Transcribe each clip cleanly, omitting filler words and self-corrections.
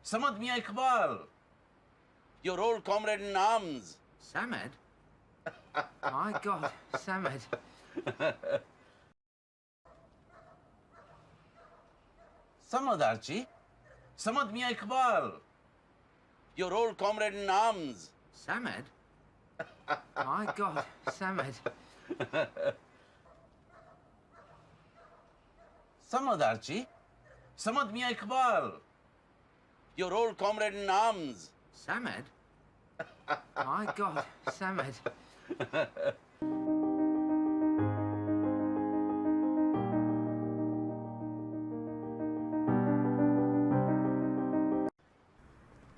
Samad Mia Iqbal, your old comrade in arms. Samad? My God, Samad. Samad Archie. Samad Mia Iqbal, your old comrade in arms. Samad? My God, Samad. Samad Archie. Samad Mia Iqbal, your old comrade in arms. Samad? My God, Samad.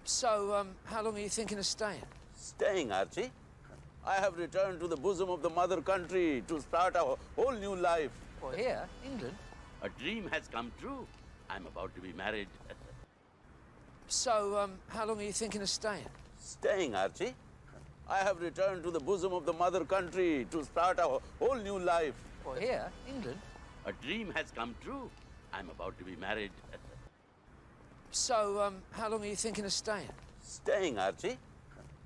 So, how long are you thinking of staying? Staying, Archie. I have returned to the bosom of the mother country to start a whole new life. Well, here, England. A dream has come true. I'm about to be married. So, how long are you thinking of staying? Staying, Archie. I have returned to the bosom of the mother country to start a whole new life. Well, here, England. A dream has come true. I'm about to be married. So, how long are you thinking of staying? Staying, Archie.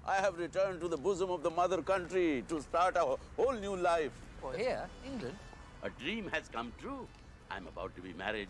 I have returned to the bosom of the mother country to start a whole new life. Well, here, England. A dream has come true. I'm about to be married.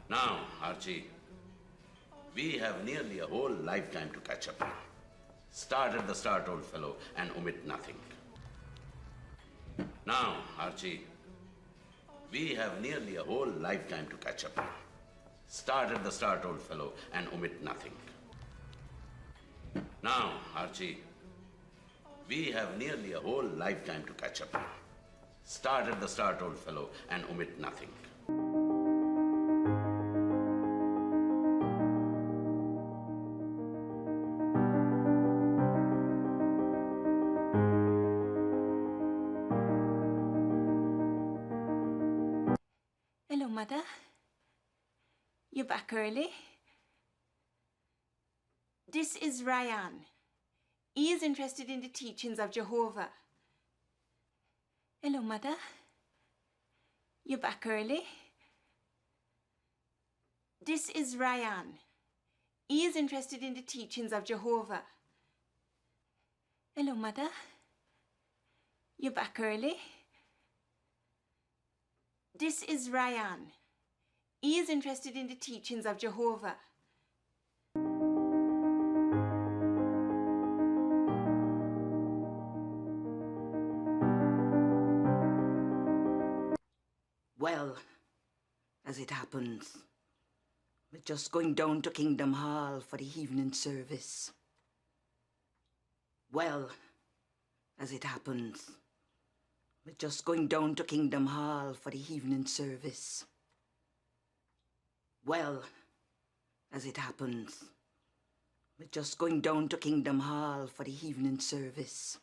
Now, Archie, we have nearly a whole lifetime to catch up on. Start at the start, old fellow, and omit nothing. Now, Archie, we have nearly a whole lifetime to catch up on. Start at the start, old fellow, and omit nothing. Now, Archie, we have nearly a whole lifetime to catch up on. Start at the start, old fellow, and omit nothing. Hello, Mother. You're back early? This is Ryan. He is interested in the teachings of Jehovah. Hello, Mother. You're back early? This is Ryan. He is interested in the teachings of Jehovah. Hello, Mother. You're back early? This is Ryan. He is interested in the teachings of Jehovah. Well, as it happens, we're just going down to Kingdom Hall for the evening service. Well, as it happens, we're just going down to Kingdom Hall for the evening service. Well, as it happens, we're just going down to Kingdom Hall for the evening service.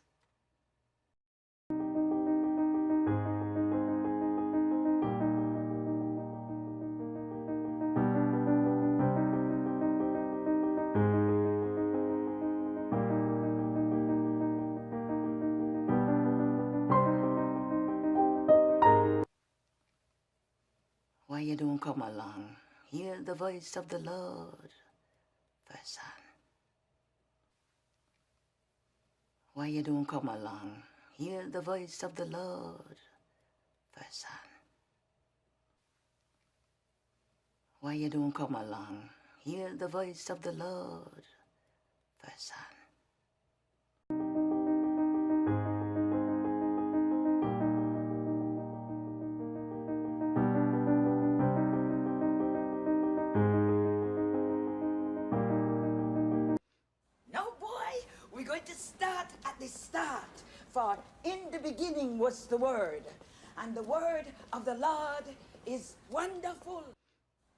Why you don't come along? Hear the voice of the Lord, first son. Why you don't come along? Hear the voice of the Lord, first son. Why you don't come along? Hear the voice of the Lord, first son. to start at the start, for in the beginning was the Word, and the Word of the Lord is wonderful.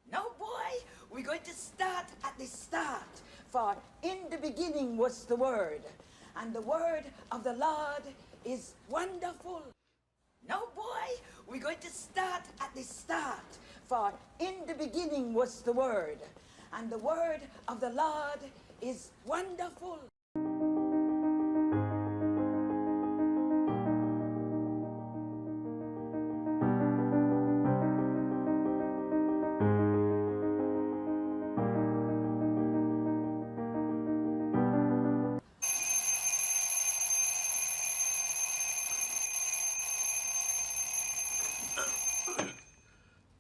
Now, boy, we're going to start at the start, for in the beginning was the Word, and the Word of the Lord is wonderful. Now, boy, we're going to start at the start, for in the beginning was the Word, and the Word of the Lord is wonderful.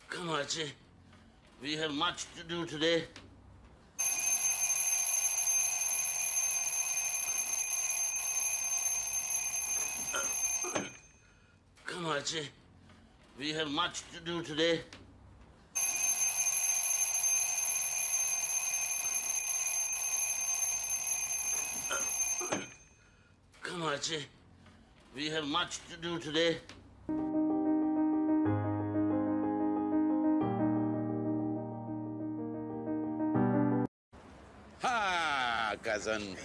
Come, Archie. We have much to do today. Come, Archie. We have much to do today. Come, Archie. We have much to do today. Ha, cousin.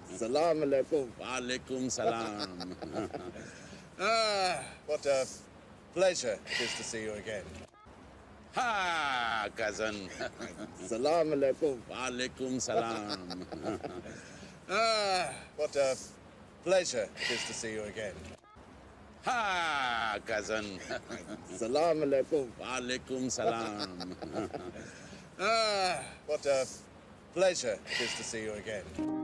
Salam alaikum. Walaikum salam. What a pleasure it is to see you again. Ha, cousin. Salam alaikum. Walaikum salam. What a pleasure it is to see you again. Ha, cousin. Salam alaikum. Walaikum salam. What a pleasure it is to see you again.